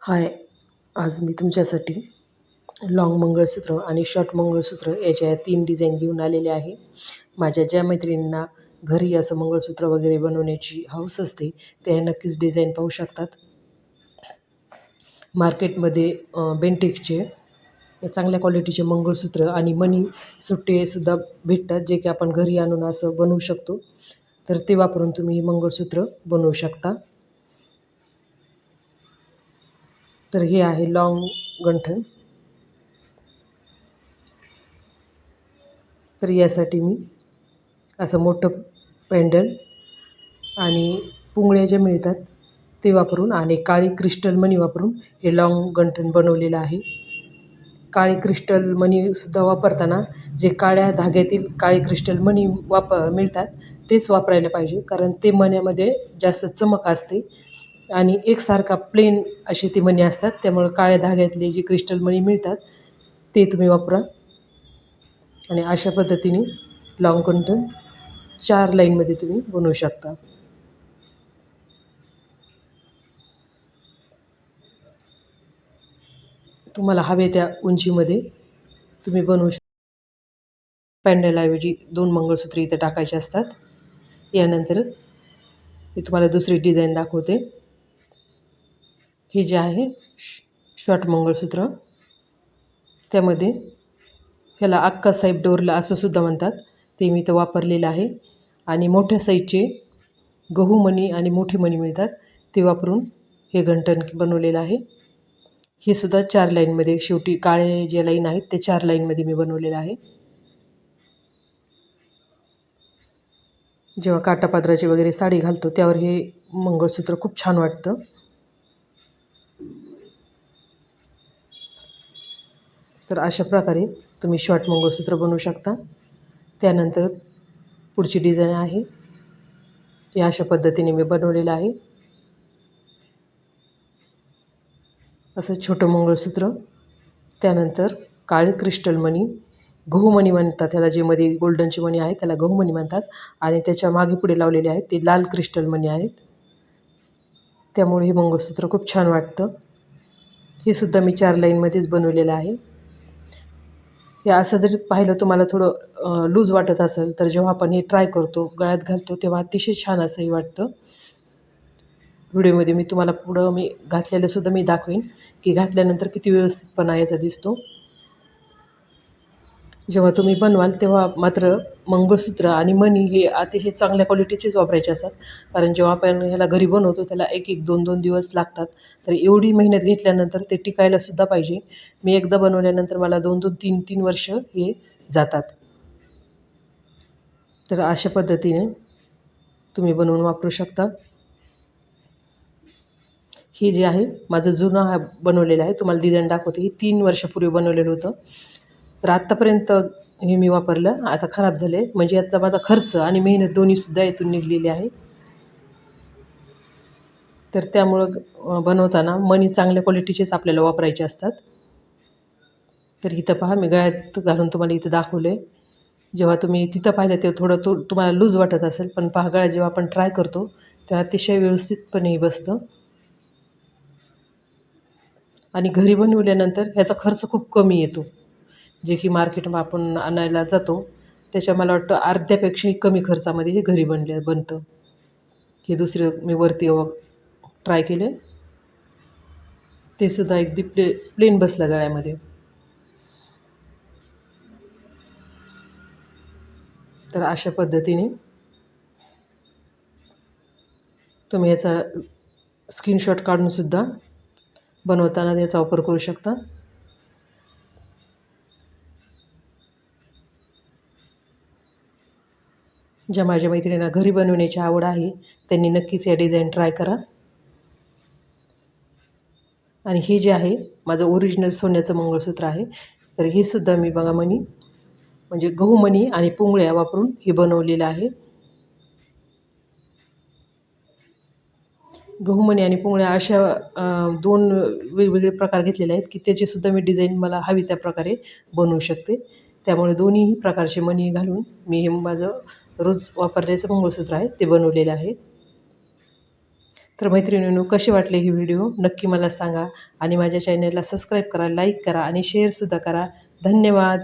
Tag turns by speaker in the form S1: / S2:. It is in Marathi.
S1: हाय, आज मी तुमच्यासाठी लाँग मंगळसूत्र आणि शॉर्ट मंगळसूत्र याच्या 3 डिझाईन घेऊन आलेले आहे. माझ्या ज्या मैत्रिणींना घरी असं मंगळसूत्र वगैरे बनवण्याची हौस असते, त्या नक्कीच डिझाईन पाहू शकतात. मार्केटमध्ये बेंटेक्सचे चांगल्या क्वालिटीचे मंगळसूत्र आणि मणी सुट्टेसुद्धा भेटतात, जे की आपण घरी आणून असं बनवू शकतो. तर ते वापरून तुम्ही हे मंगळसूत्र बनवू शकता. तर हे आहे लाँग गंठण. तर यासाठी मी असं मोठं पॅन्डल आणि पुंगळ्या ज्या मिळतात ते वापरून आणि काळी क्रिस्टल मणी वापरून हे लाँग गंठण बनवलेलं आहे. काळी क्रिस्टल मणीसुद्धा वापरताना जे काळ्या धाग्यातील काळी क्रिस्टल मणी मिळतात तेच वापरायला पाहिजे, कारण ते मण्यामध्ये जास्त चमक असते आणि एकसारखा प्लेन असे ते मणी असतात. त्यामुळे काळ्या धाग्यातले जे क्रिस्टल मणी मिळतात ते तुम्ही वापरा. आणि अशा पद्धतीने लाँग गंठण 4 लाईनमध्ये तुम्ही बनवू शकता. तुम्हाला हवे त्या उंचीमध्ये तुम्ही बनवू शकता. पॅन्डलऐवजी 2 मंगळसूत्र इथं टाकायचे असतात. यानंतर मी तुम्हाला दुसरी डिझाईन दाखवते. हे जे आहे शॉर्ट मंगळसूत्र, त्यामध्ये ह्याला अक्का साहेब डोरला असं सुद्धा म्हणतात, ते मी इथं वापरलेलं आहे. आणि मोठ्या साईजचे गहू मणी आणि मोठे मणी मिळतात, ते वापरून हे गंठण बनवलेलं आहे. हे सुद्धा 4 लाईनमध्ये, शेवटी काळे जे लाईन आहेत ते 4 लाईनमध्ये मी बनवलेलं आहे. जेव्हा काठापदराची वगैरे साडी घालतो त्यावर हे मंगळसूत्र खूप छान वाटतं. तर अशा प्रकारे तुम्ही शॉर्ट मंगळसूत्र बनवू शकता. त्यानंतर पुढची डिझाईन आहे, ती अशा पद्धतीने मी बनवलेलं आहे. असं छोटं मंगळसूत्र, त्यानंतर काळे क्रिस्टल मणी, गहूमणी म्हणतात त्याला, जे मध्ये गोल्डनचे मणी आहेत त्याला गहूमणी म्हणतात. आणि त्याच्या मागे पुढे लावलेले आहेत ते लाल क्रिस्टल मणी आहेत. त्यामुळे हे मंगळसूत्र खूप छान वाटतं. हे सुद्धा मी 4 लाईनमध्येच बनवलेलं आहे. हे असं जर पाहिलं तुम्हाला थोडं लूज वाटत असेल, तर जेव्हा आपण हे ट्राय करतो, गळ्यात घालतो, तेव्हा अतिशय छान असंही वाटतं. व्हिडिओमध्ये मी तुम्हाला पुढं मी घातलेलंसुद्धा मी दाखवेन की घातल्यानंतर किती व्यवस्थितपणा याचा दिसतो. जेव्हा तुम्ही बनवाल तेव्हा मात्र मंगळसूत्र आणि मणी हे अतिशय चांगल्या क्वालिटीचेच वापरायचे असतात, कारण जेव्हा आपण ह्याला घरी बनवतो त्याला 1-1, 2-2 दिवस लागतात. तर एवढी मेहनत घेतल्यानंतर ते टिकायलासुद्धा पाहिजे. मी एकदा बनवल्यानंतर मला 2-2, 3-3 वर्ष हे जातात. तर अशा पद्धतीने तुम्ही बनवून वापरू शकता. हे जे आहे माझं जुनं बनवलेलं आहे, तुम्हाला डिझाईन दाखवते. हे 3 वर्षापूर्वी बनवलेलं होतं. तर आत्तापर्यंत हे मी वापरलं, आता खराब झाले, म्हणजे याचा माझा खर्च आणि मेहनत दोन्हीसुद्धा यातून निघलेली आहे. तर त्यामुळं बनवताना मणी चांगल्या क्वालिटीचेच आपल्याला वापरायचे असतात. तर इथं पहा, मी गळ्यात घालून तुम्हाला इथं दाखवलं आहे. जेव्हा तुम्ही तिथं पाहिलं ते थोडं तुम्हाला लूज वाटत असेल, पण पहा गळ्यात जेव्हा आपण ट्राय करतो तेव्हा अतिशय व्यवस्थितपणे बसतं. आणि घरी बनवल्यानंतर ह्याचा खर्च खूप कमी येतो. जे की मार्केटमध्ये आपण आणायला जातो त्याच्या मला वाटतं अर्ध्यापेक्षाही कमी खर्चामध्ये हे घरी बनतं. हे दुसरं मी वरती ट्राय केले, ते सुद्धा अगदी प्लेन बसलं गळ्यामध्ये. तर अशा पद्धतीने तुम्ही याचा स्क्रीनशॉट काढूनसुद्धा बनवताना याचा वापर करू शकता. ज्या माझ्या मैत्रिणींना घरी बनवण्याची आवड आहे त्यांनी नक्कीच या डिझाईन ट्राय करा. आणि हे जे आहे माझं ओरिजिनल सोन्याचं मंगळसूत्र आहे. तर हे सुद्धा मी बघा मणी, म्हणजे गहू मणी आणि पुंगळ्या वापरून हे बनवलेलं आहे. गहू मणी आणि पुंगळ्या अशा 2 वेगवेगळे प्रकार घेतलेले आहेत की त्याचीसुद्धा मी डिझाईन मला हवी त्या प्रकारे बनवू शकते. त्यामुळे दोन्हीही प्रकारचे मणी घालून मी हे माझं रोज वापरण्याचं मंगळसूत्र आहे ते बनवलेलं आहे. तर मैत्रिणींनो, कसे वाटले ही व्हिडिओ नक्की मला सांगा आणि माझ्या चॅनलला सबस्क्राईब करा, लाईक करा आणि शेअरसुद्धा करा. धन्यवाद.